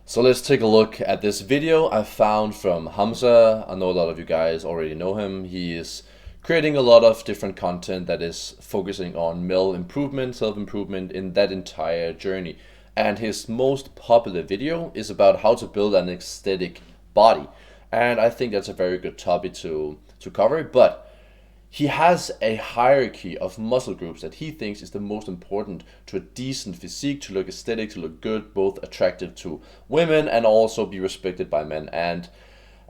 So let's take a look at this video I found from Hamza. I know a lot of you guys already know him. He is creating a lot of different content that is focusing on male improvement, self-improvement in that entire journey. And his most popular video is about how to build an aesthetic body. And I think that's a very good topic to cover, but he has a hierarchy of muscle groups that he thinks is the most important to a decent physique, to look aesthetic, to look good, both attractive to women and also be respected by men. And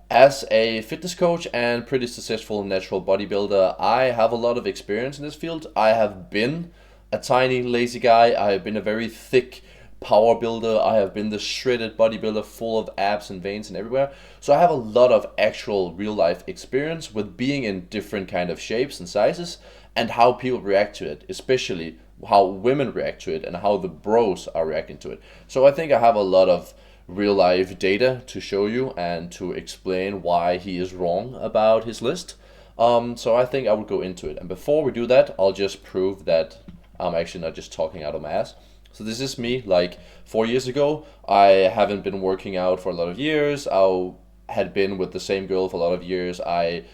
as a fitness coach and pretty successful natural bodybuilder, I have a lot of experience in this field. I have been a tiny, lazy guy. I have been a very thick power builder. I have been the shredded bodybuilder full of abs and veins and everywhere. So I have a lot of actual real life experience with being in different kind of shapes and sizes and how people react to it, especially how women react to it and how the bros are reacting to it. So I think I have a lot of real life data to show you and to explain why he is wrong about his list. So I think I will go into it. And before we do that, I'll just prove that I'm actually not just talking out of my ass. So this is me like 4 years ago. I haven't been working out for a lot of years. I had been with the same girl for a lot of years. I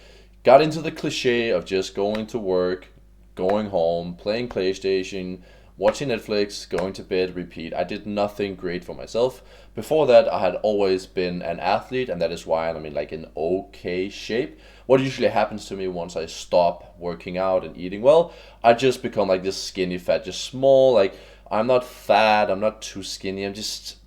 got into the cliche of just going to work, going home, playing PlayStation, watching Netflix, going to bed, repeat. I did nothing great for myself. Before that, I had always been an athlete, and that is why I'm in like an okay shape. What usually happens to me once I stop working out and eating well, I just become like this skinny fat, just small. Like I'm not fat, I'm not too skinny. It's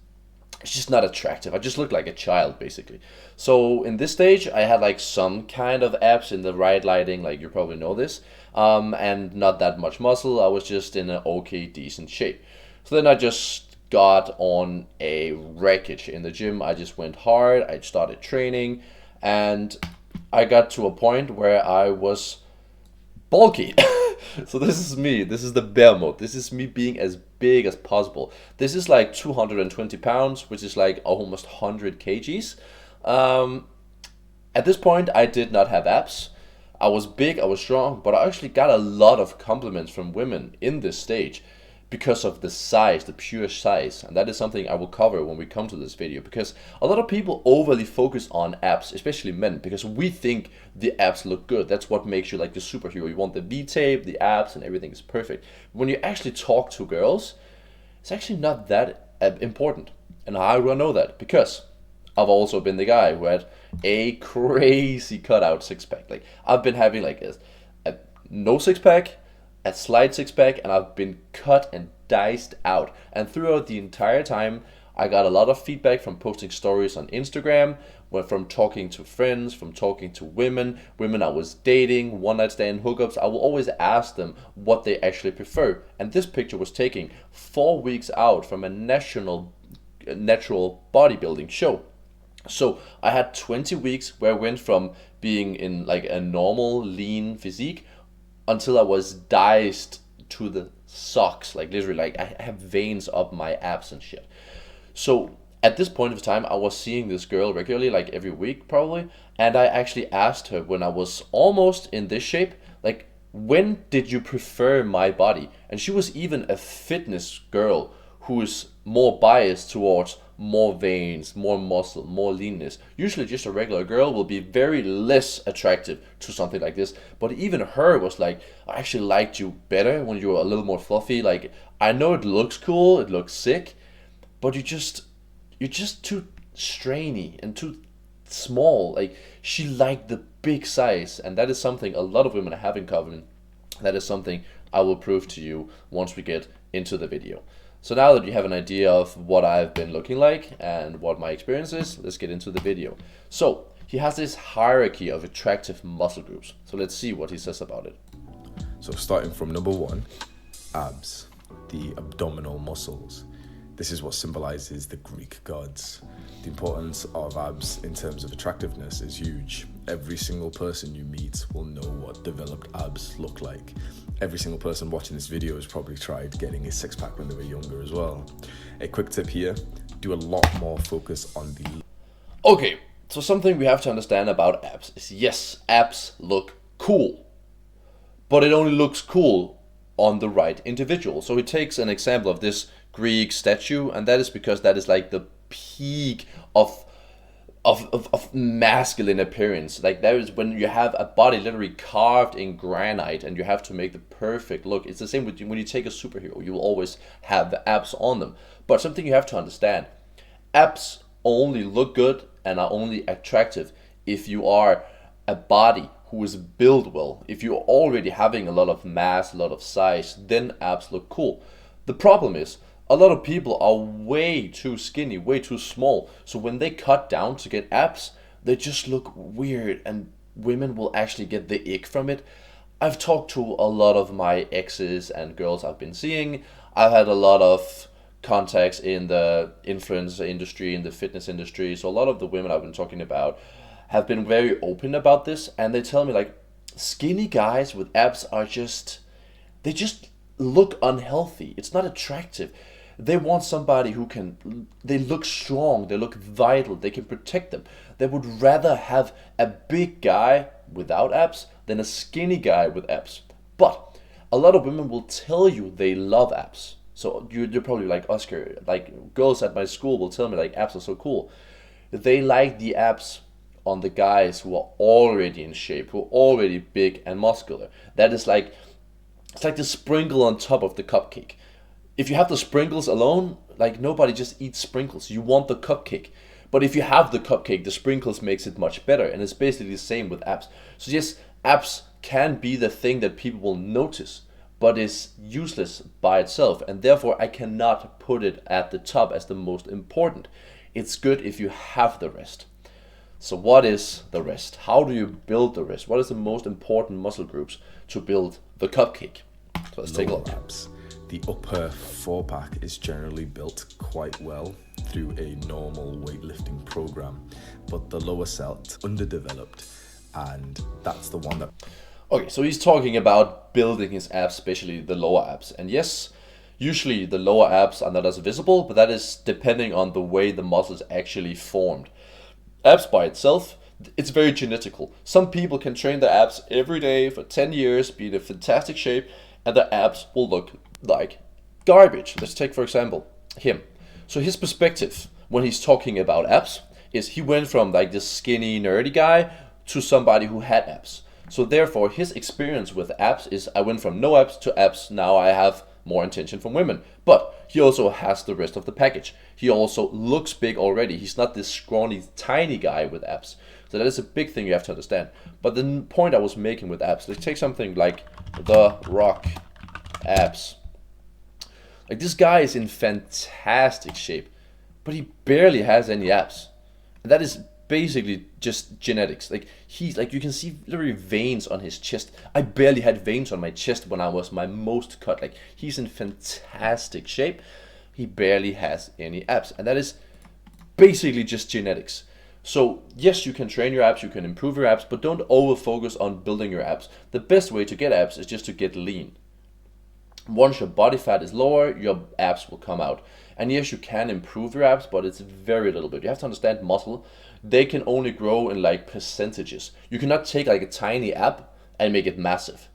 just not attractive. I just look like a child basically. So in this stage, I had like some kind of abs in the right lighting, like you probably know this, and not that much muscle. I was just in an okay, decent shape. So then I just got on a wreckage in the gym. I just went hard. I started training, and I got to a point where I was bulky. So this is me. This is the bear mode. This is me being as big as possible. This is like 220 pounds, which is like almost 100 kgs. At this point, I did not have abs. I was big, I was strong, but I actually got a lot of compliments from women in this stage because of the size, the pure size. And that is something I will cover when we come to this video, because a lot of people overly focus on abs, especially men, because we think the abs look good. That's what makes you like the superhero. You want the V-tape, the abs, and everything is perfect. When you actually talk to girls, it's actually not that important. And how do I know that? Because I've also been the guy who had a crazy cutout six-pack. Like I've been having like a no six-pack, a slight six-pack, and I've been cut and diced out. And throughout the entire time, I got a lot of feedback from posting stories on Instagram, from talking to friends, from talking to women I was dating, one-night stand hookups. I will always ask them what they actually prefer. And this picture was taken 4 weeks out from a national natural bodybuilding show. So I had 20 weeks where I went from being in like a normal lean physique until I was diced to the socks, like literally, like I have veins up my abs and shit. So at this point of time, I was seeing this girl regularly, like every week probably, and I actually asked her when I was almost in this shape, like, when did you prefer my body? And she was even a fitness girl who is more biased towards more veins, more muscle, more leanness. Usually just a regular girl will be very less attractive to something like this. But even her was like, I actually liked you better when you were a little more fluffy. Like, I know it looks cool, it looks sick, but you're just too strainy and too small. Like, she liked the big size, and that is something a lot of women have in common. That is something I will prove to you once we get into the video. So now that you have an idea of what I've been looking like and what my experience is, let's get into the video. So he has this hierarchy of attractive muscle groups. So let's see what he says about it. So starting from number 1, abs, the abdominal muscles. This is what symbolizes the Greek gods. The importance of abs in terms of attractiveness is huge. Every single person you meet will know what developed abs look like. Every single person watching this video has probably tried getting a six-pack when they were younger as well. A quick tip here, do a lot more focus on the... Okay, so something we have to understand about abs is, yes, abs look cool, but it only looks cool on the right individual. So he takes an example of this Greek statue, and that is because that is like the peak of masculine appearance. Like that is when you have a body literally carved in granite and you have to make the perfect look. It's the same with when you take a superhero, you will always have the abs on them. But something you have to understand, abs only look good and are only attractive if you are a body who is built well. If you're already having a lot of mass, a lot of size, then abs look cool. The problem is a lot of people are way too skinny, way too small. So when they cut down to get abs, they just look weird and women will actually get the ick from it. I've talked to a lot of my exes and girls I've been seeing. I've had a lot of contacts in the influencer industry, in the fitness industry. So a lot of the women I've been talking about have been very open about this, and they tell me like skinny guys with abs are just, they just look unhealthy. It's not attractive. They want somebody who can, they look strong, they look vital, they can protect them. They would rather have a big guy without abs than a skinny guy with abs. But a lot of women will tell you they love abs. So you're probably like, Oscar, like girls at my school will tell me like abs are so cool. They like the abs on the guys who are already in shape, who are already big and muscular. That is like, it's like the sprinkle on top of the cupcake. If you have the sprinkles alone, like nobody just eats sprinkles. You want the cupcake. But if you have the cupcake, the sprinkles makes it much better. And it's basically the same with abs. So yes, abs can be the thing that people will notice, but is useless by itself. And therefore I cannot put it at the top as the most important. It's good if you have the rest. So what is the rest? How do you build the rest? What is the most important muscle groups to build the cupcake? So let's take a look. Abs. The upper four pack is generally built quite well through a normal weightlifting program, but the lower set underdeveloped, and that's the one that... Okay, so he's talking about building his abs, especially the lower abs. And yes, usually the lower abs are not as visible, but that is depending on the way the muscle is actually formed. Abs by itself, it's very genetical. Some people can train their abs every day for 10 years, be in a fantastic shape, and their abs will look like garbage. Let's take, for example, him. So his perspective when he's talking about abs is he went from like this skinny, nerdy guy to somebody who had abs. So therefore, his experience with abs is I went from no abs to abs, now I have more attention from women. But he also has the rest of the package. He also looks big already. He's not this scrawny, tiny guy with abs. So that is a big thing you have to understand. But the point I was making with abs, let's take something like The Rock abs. Like this guy is in fantastic shape, but he barely has any abs. And that is basically just genetics. Like he's like, you can see literally veins on his chest. I barely had veins on my chest when I was my most cut. Like he's in fantastic shape. He barely has any abs. And that is basically just genetics. So yes, you can train your abs, you can improve your abs, but don't over focus on building your abs. The best way to get abs is just to get lean. Once your body fat is lower, your abs will come out. And yes, you can improve your abs, but it's very little bit. You have to understand muscle. They can only grow in like percentages. You cannot take like a tiny ab and make it massive.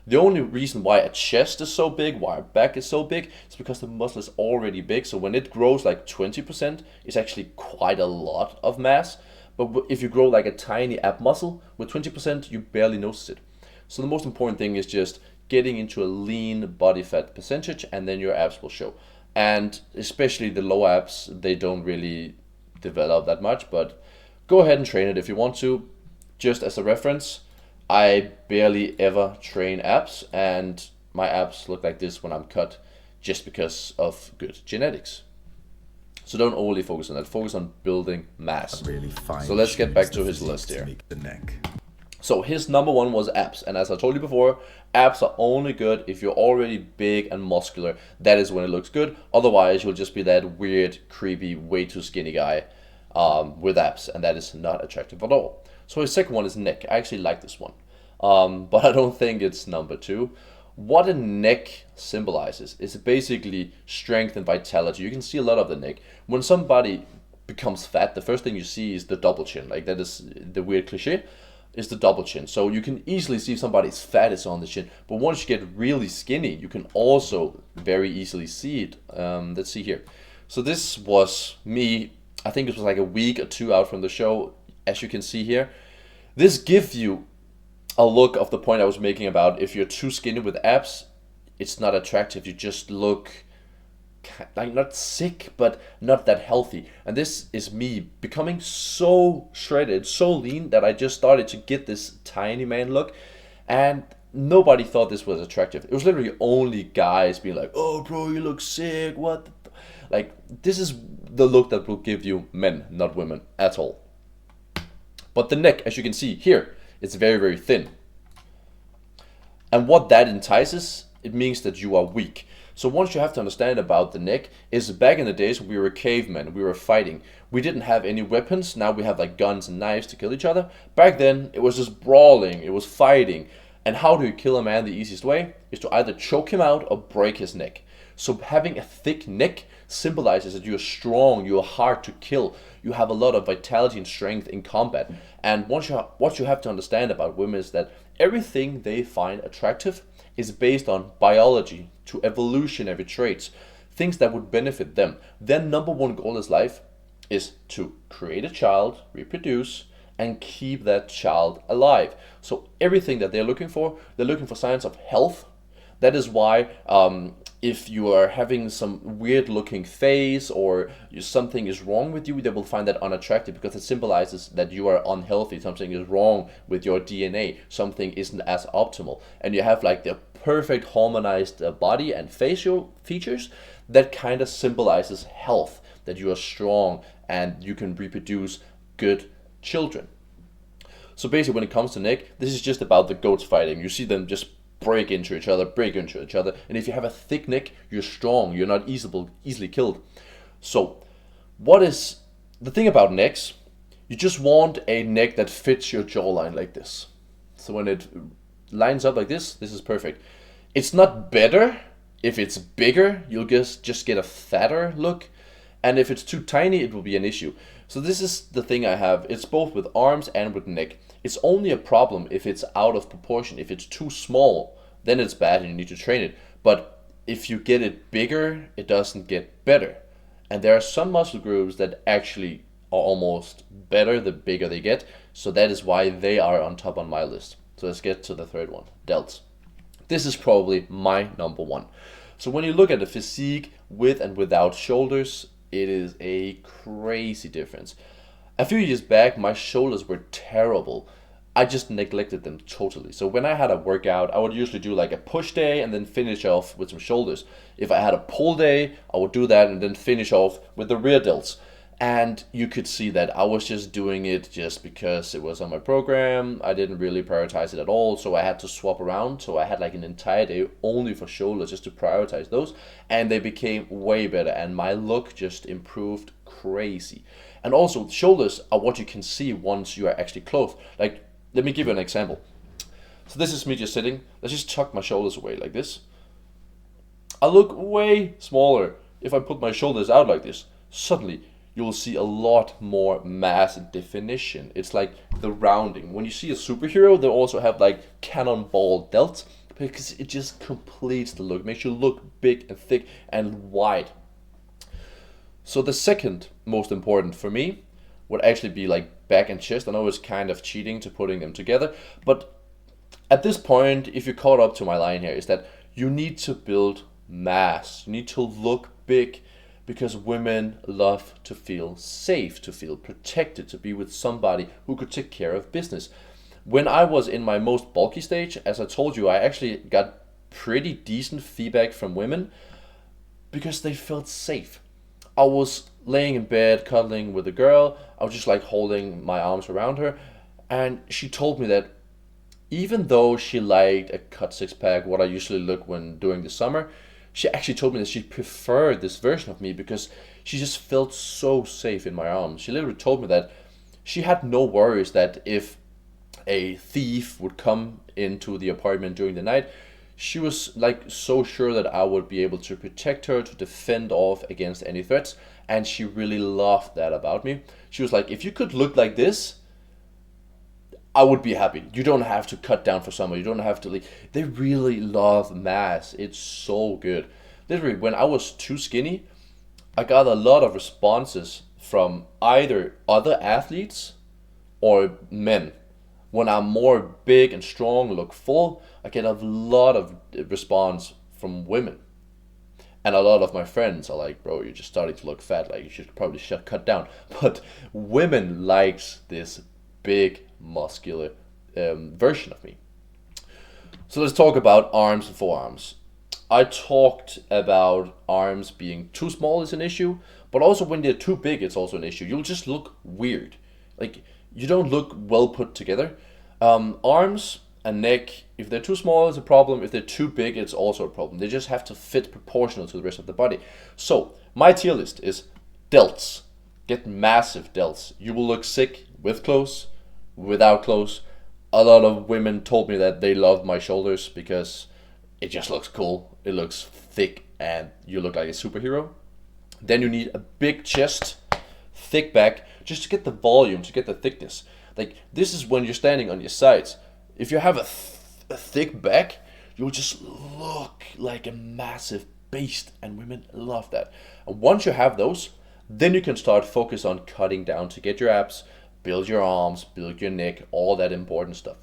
The only reason why a chest is so big, why a back is so big, is because the muscle is already big. So when it grows like 20%, it's actually quite a lot of mass. But if you grow like a tiny ab muscle with 20%, you barely notice it. So the most important thing is just getting into a lean body fat percentage, and then your abs will show. And especially the low abs, they don't really develop that much, but go ahead and train it if you want to. Just as a reference, I barely ever train abs, and my abs look like this when I'm cut just because of good genetics. So don't only focus on that, focus on building mass. Really fine. So let's get back to his list here. Make the neck. So his number one was abs, and as I told you before, abs are only good if you're already big and muscular. That is when it looks good. Otherwise, you'll just be that weird, creepy, way too skinny guy with abs, and that is not attractive at all. So his second one is neck. I actually like this one, but I don't think it's number two. What a neck symbolizes is basically strength and vitality. You can see a lot of the neck. When somebody becomes fat, the first thing you see is the double chin. Like that is the weird cliche. Is the double chin. So you can easily see if somebody's fat is on the chin. But once you get really skinny, you can also very easily see it. Let's see here. So this was me I think it was like a week or two out from the show, as you can see here. This gives you a look of the point I was making about if you're too skinny with abs, it's not attractive. You just look like not sick, but not that healthy. And this is me becoming so shredded, so lean that I just started to get this tiny man look. And nobody thought this was attractive. It was literally only guys being like, "Oh, bro, you look sick. What?" Like, this is the look that will give you men, not women at all. But the neck, as you can see here, it's very, very thin. And what that entices, it means that you are weak. So once you have to understand about the neck is back in the days when we were cavemen, we were fighting. We didn't have any weapons. Now we have like guns and knives to kill each other. Back then it was just brawling, it was fighting. And how do you kill a man? The easiest way is to either choke him out or break his neck. So having a thick neck symbolizes that you're strong, you're hard to kill, you have a lot of vitality and strength in combat. And what you have to understand about women is that everything they find attractive is based on biology, to evolutionary traits, things that would benefit them. Their number one goal in life is to create a child, reproduce, and keep that child alive. So everything that they're looking for signs of health. That is why if you are having some weird looking face or something is wrong with you, they will find that unattractive because it symbolizes that you are unhealthy, something is wrong with your DNA, something isn't as optimal. And you have like the perfect harmonized body and facial features that kind of symbolizes health, that you are strong and you can reproduce good children. So basically when it comes to neck, this is just about the goats fighting. You see them just break into each other, and if you have a thick neck, you're strong, you're not easily killed. So what is the thing about necks? You just want a neck that fits your jawline like this. So when it lines up like this is perfect. It's not better if it's bigger, you'll just get a fatter look, and if it's too tiny, it will be an issue. So this is the thing I have. It's both with arms and with neck. It's only a problem if it's out of proportion. If it's too small, then it's bad and you need to train it. But if you get it bigger, it doesn't get better. And there are some muscle groups that actually are almost better the bigger they get. So that is why they are on top on my list. So let's get to the third one, delts. This is probably my number one. So when you look at the physique with and without shoulders, it is a crazy difference. A few years back, my shoulders were terrible. I just neglected them totally. So when I had a workout, I would usually do like a push day and then finish off with some shoulders. If I had a pull day, I would do that and then finish off with the rear delts. And you could see that I was just doing it just because it was on my program. I didn't really prioritize it at all, so I had to swap around. So I had like an entire day only for shoulders just to prioritize those, and they became way better and my look just improved crazy. And also shoulders are what you can see once you are actually clothed. Like, let me give you an example. So this is me just sitting. Let's just tuck my shoulders away like this. I look way smaller if I put my shoulders out like this. Suddenly you will see a lot more mass and definition. It's like the rounding. When you see a superhero, they also have like cannonball delts because it just completes the look, makes you look big and thick and wide. So the second most important for me would actually be like back and chest. I know it's kind of cheating to putting them together, but at this point, if you caught up to my line here, is that you need to build mass. You need to look big, because women love to feel safe, to feel protected, to be with somebody who could take care of business. When I was in my most bulky stage, as I told you, I actually got pretty decent feedback from women because they felt safe. I was laying in bed, cuddling with a girl. I was just like holding my arms around her. And she told me that even though she liked a cut six pack, what I usually look when doing the summer, she actually told me that she preferred this version of me because she just felt so safe in my arms. She literally told me that she had no worries that if a thief would come into the apartment during the night, she was like so sure that I would be able to protect her, to defend off against any threats, and she really loved that about me. She was like, if you could look like this, I would be happy. You don't have to cut down for someone. You don't have to leave. They really love mass. It's so good. Literally, when I was too skinny, I got a lot of responses from either other athletes or men. When I'm more big and strong, look full, I get a lot of response from women. And a lot of my friends are like, bro, you're just starting to look fat, like you should probably cut down. But women likes this big muscular version of me. So let's talk about arms and forearms. I talked about arms being too small is an issue, but also when they're too big, it's also an issue. You'll just look weird. Like, you don't look well put together. Arms and neck, if they're too small, it's a problem. If they're too big, it's also a problem. They just have to fit proportional to the rest of the body. So, my tier list is delts. Get massive delts. You will look sick with clothes, without clothes. A lot of women told me that they loved my shoulders because it just looks cool. It looks thick and you look like a superhero. Then you need a big chest, thick back, just to get the volume, to get the thickness. Like, this is when you're standing on your sides. If you have a thick back, you'll just look like a massive beast, and women love that. And once you have those, then you can start focus on cutting down to get your abs, build your arms, build your neck, all that important stuff.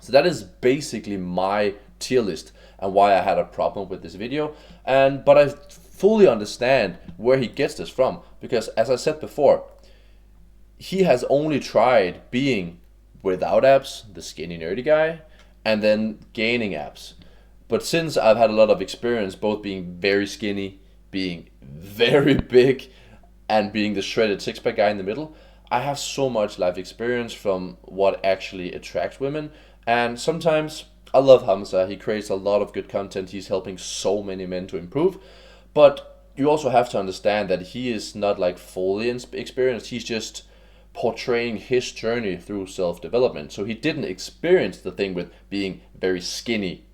So that is basically my tier list and why I had a problem with this video. But I fully understand where he gets this from, because as I said before, he has only tried being without abs, the skinny nerdy guy, and then gaining abs. But since I've had a lot of experience both being very skinny, being very big, and being the shredded six-pack guy in the middle, I have so much life experience from what actually attracts women. And sometimes I love Hamza. He creates a lot of good content. He's helping so many men to improve. But you also have to understand that he is not like fully experienced. He's just portraying his journey through self-development. So he didn't experience the thing with being very skinny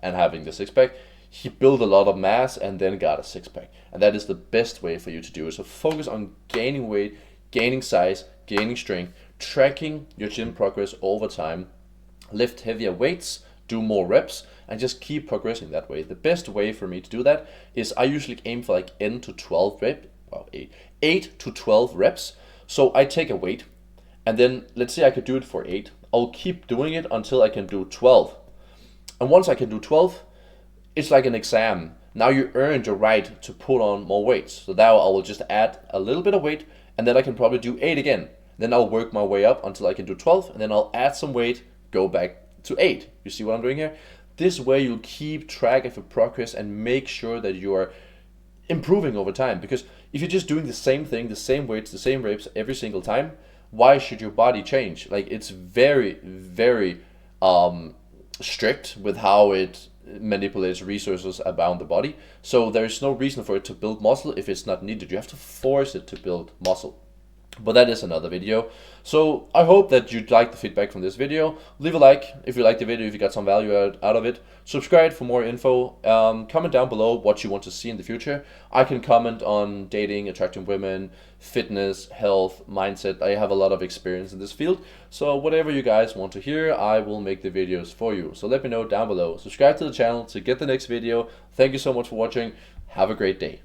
and having the six-pack. He built a lot of mass and then got a six-pack. And that is the best way for you to do it. So focus on gaining weight, gaining size, gaining strength, tracking your gym progress over time, lift heavier weights, do more reps, and just keep progressing that way. The best way for me to do that is I usually aim for like 8 to 12 reps. So I take a weight, and then let's say I could do it for 8. I'll keep doing it until I can do 12. And once I can do 12, it's like an exam. Now you earned your right to put on more weights. So now I will just add a little bit of weight, and then I can probably do 8 again. Then I'll work my way up until I can do 12, and then I'll add some weight, go back to 8. You see what I'm doing here? This way you'll keep track of your progress and make sure that you are improving over time. Because if you're just doing the same thing, the same weights, the same reps every single time, why should your body change? Like, it's very, very strict with how it manipulates resources around the body. So there's no reason for it to build muscle if it's not needed. You have to force it to build muscle. But that is another video. So I hope that you liked the feedback from this video. Leave a like if you liked the video, if you got some value out of it. Subscribe for more info. Comment down below what you want to see in the future. I can comment on dating, attracting women, fitness, health, mindset. I have a lot of experience in this field. So whatever you guys want to hear, I will make the videos for you. So let me know down below. Subscribe to the channel to get the next video. Thank you so much for watching. Have a great day.